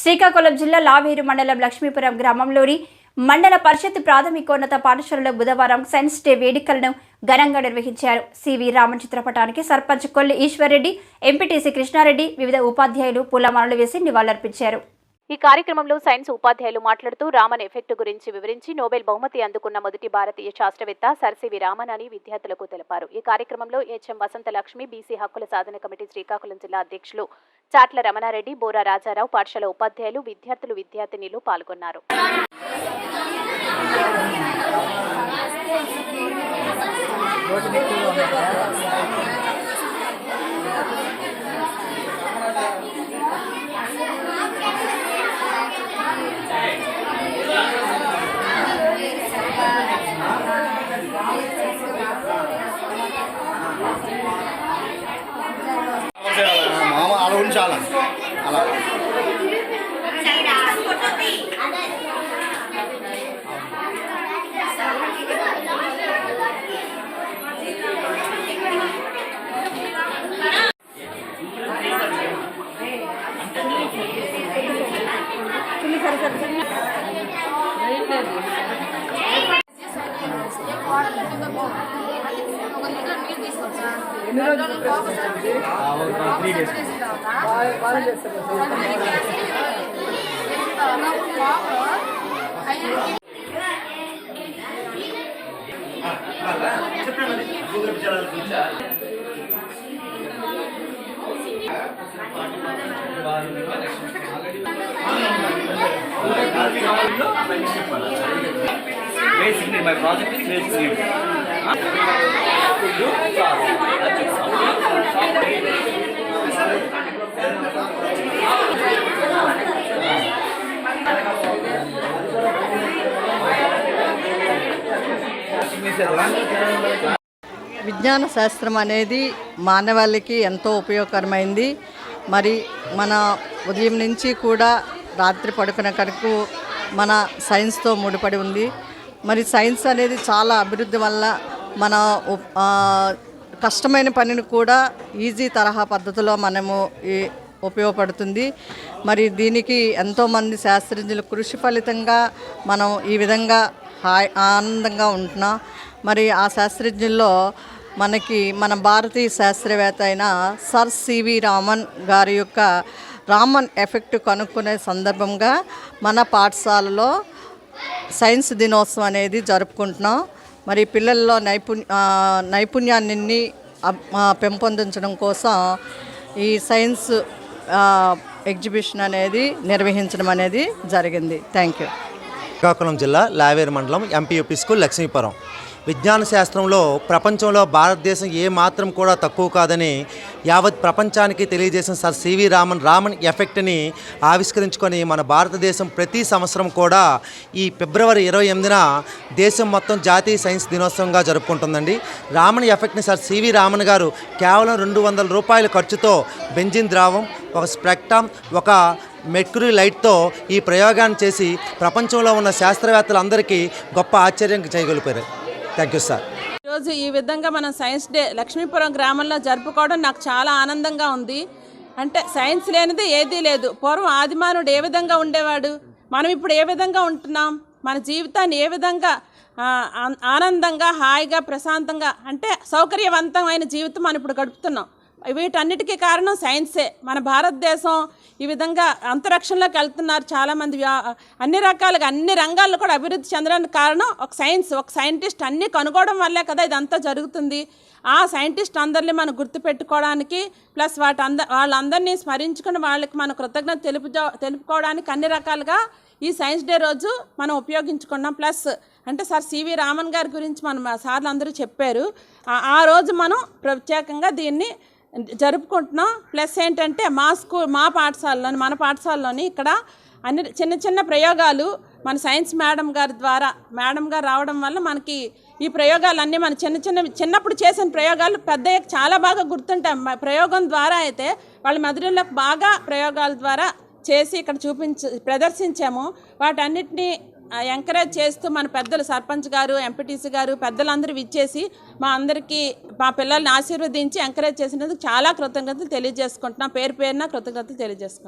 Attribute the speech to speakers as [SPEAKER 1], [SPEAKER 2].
[SPEAKER 1] శ్రీకాకుళం జిల్లా లావేరు మండలం లక్ష్మీపురం గ్రామంలోని మండల పరిషత్ ప్రాథమికోన్నత పాఠశాలలో బుధవారం సైన్స్ డే వేడుకలను ఘనంగా నిర్వహించారు. సివి రామన్ చిత్రపటానికి సర్పంచ్ కొల్లి ఈశ్వర్రెడ్డి, ఎంపీటీసీ కృష్ణారెడ్డి, వివిధ ఉపాధ్యాయులు పూలమాలలు వేసి నివాళులర్పించారు.
[SPEAKER 2] ఈ కార్యక్రమంలో సైన్స్ ఉపాధ్యాయులు మాట్లాడుతూ రామన్ ఎఫెక్ట్ గురించి వివరించి నోబెల్ బహుమతి అందుకున్న మొదటి భారతీయ శాస్త్రవేత్త సర్ సివి రామన్ అని విద్యార్థులకు తెలిపారు. ఈ కార్యక్రమంలో హెచ్ఎం వసంతలక్ష్మి, బీసీ హక్కుల సాధన కమిటీ శ్రీకాకుళం జిల్లా అధ్యక్షులు చాట్ల రమణారెడ్డి, బోరా రాజారావు, పాఠశాల ఉపాధ్యాయులు, విద్యార్థులు, విద్యార్థినిలు పాల్గొన్నారు.
[SPEAKER 3] మామ అలా ఉంచాల అలా
[SPEAKER 4] Basically, my project is basically
[SPEAKER 5] విజ్ఞాన శాస్త్రం అనేది మానవాళికి ఎంతో ఉపయోగకరమైంది. మరి మన ఉదయం నుంచి కూడా రాత్రి పడుకునే వరకు మన సైన్స్తో ముడిపడి ఉంది. మరి సైన్స్ అనేది చాలా అభివృద్ధి వల్ల మన కష్టమైన పనిని కూడా ఈజీ తరహా పద్ధతిలో మనము ఉపయోగపడుతుంది. మరి దీనికి ఎంతోమంది శాస్త్రజ్ఞుల కృషి ఫలితంగా మనం ఈ విధంగా ఆనందంగా ఉంటున్నాం. మరి ఆ శాస్త్రజ్ఞుల్లో మనకి మన భారతీయ శాస్త్రవేత్త అయిన సర్ సివి రామన్ గారి యొక్క రామన్ ఎఫెక్ట్ కనుక్కునే సందర్భంగా మన పాఠశాలలో సైన్స్ దినోత్సవం అనేది జరుపుకుంటున్నాం. మరి పిల్లల్లో నైపుణ్యాన్ని పెంపొందించడం కోసం ఈ సైన్స్ ఎగ్జిబిషన్ అనేది నిర్వహించడం అనేది జరిగింది. Thank you.
[SPEAKER 6] శ్రీకాకుళం జిల్లా లావేరు మండలం ఎంపీయూపీ స్కూల్ లక్ష్మీపురం. విజ్ఞాన శాస్త్రంలో ప్రపంచంలో భారతదేశం ఏమాత్రం కూడా తక్కువ కాదని యావత్ ప్రపంచానికి తెలియజేసిన సర్ సివి రామన్ ఎఫెక్ట్ని ఆవిష్కరించుకొని మన భారతదేశం ప్రతి సంవత్సరం కూడా ఈ ఫిబ్రవరి 28న దేశం మొత్తం జాతీయ సైన్స్ దినోత్సవంగా జరుపుకుంటుందండి. రామన్ ఎఫెక్ట్ని సర్ సివి రామన్ గారు కేవలం 200 రూపాయల ఖర్చుతో బెంజిన్ ద్రావం, ఒక స్పెక్ట్రమ్, ఒక మెర్క్యూరీ లైట్తో ఈ ప్రయోగాన్ని చేసి ప్రపంచంలో ఉన్న శాస్త్రవేత్తలందరికీ గొప్ప ఆశ్చర్యం చేయగలిపారు. Thank you sir.
[SPEAKER 7] ఈరోజు ఈ విధంగా మనం సైన్స్ డే లక్ష్మీపురం గ్రామంలో జరుపుకోవడం నాకు చాలా ఆనందంగా ఉంది. అంటే సైన్స్ లేనిది ఏదీ లేదు. పూర్వం ఆదిమానవుడు ఏ విధంగా ఉండేవాడు, మనం ఇప్పుడు ఏ విధంగా ఉంటున్నాం, మన జీవితాన్ని ఏ విధంగా ఆనందంగా, హాయిగా, ప్రశాంతంగా, అంటే సౌకర్యవంతమైన జీవితం మనం ఇప్పుడు గడుపుతున్నాం. వీటన్నిటికీ కారణం సైన్సే. మన భారతదేశం ఈ విధంగా అంతరిక్షంలోకి వెళ్తున్నారు చాలామంది. అన్ని రకాలుగా అన్ని రంగాల్లో కూడా అభివృద్ధి చెందడానికి కారణం ఒక సైన్స్, ఒక సైంటిస్ట్ అన్నీ కనుగోవడం వల్లే కదా ఇదంతా జరుగుతుంది. ఆ సైంటిస్ట్ అందరినీ మనం గుర్తుపెట్టుకోవడానికి, ప్లస్ వాళ్ళందరినీ స్మరించుకుని వాళ్ళకి మన కృతజ్ఞత తెలుపుకోవడానికి అన్ని రకాలుగా ఈ సైన్స్ డే రోజు మనం ఉపయోగించుకున్నాం. ప్లస్ అంటే సార్ సివి రామన్ గారి గురించి మనం సార్లు అందరూ చెప్పారు. ఆ రోజు మనం ప్రత్యేకంగా దీన్ని జరుపుకుంటున్నాం. ప్లస్ ఏంటంటే మా పాఠశాలలోని, మన పాఠశాలలోని ఇక్కడ అన్ని చిన్న చిన్న ప్రయోగాలు మన సైన్స్ మేడం గారు రావడం వల్ల మనకి ఈ ప్రయోగాలన్నీ మన చిన్నప్పుడు చేసిన ప్రయోగాలు పెద్ద చాలా బాగా గుర్తుంటాయి. ప్రయోగం ద్వారా అయితే వాళ్ళ మెదడుల్లో బాగా ప్రయోగాల ద్వారా చేసి ఇక్కడ ప్రదర్శించాము. వాటన్నిటినీ ఎంకరేజ్ చేస్తూ మన పెద్దలు సర్పంచ్ గారు, ఎంపీటీసీ గారు, పెద్దలందరూ ఇచ్చేసి మా పిల్లల్ని ఆశీర్వదించి ఎంకరేజ్ చేసినందుకు చాలా కృతజ్ఞతలు తెలియజేసుకుంటున్నాం. పేరు పేరున కృతజ్ఞతలు తెలియజేసుకుంటున్నాం.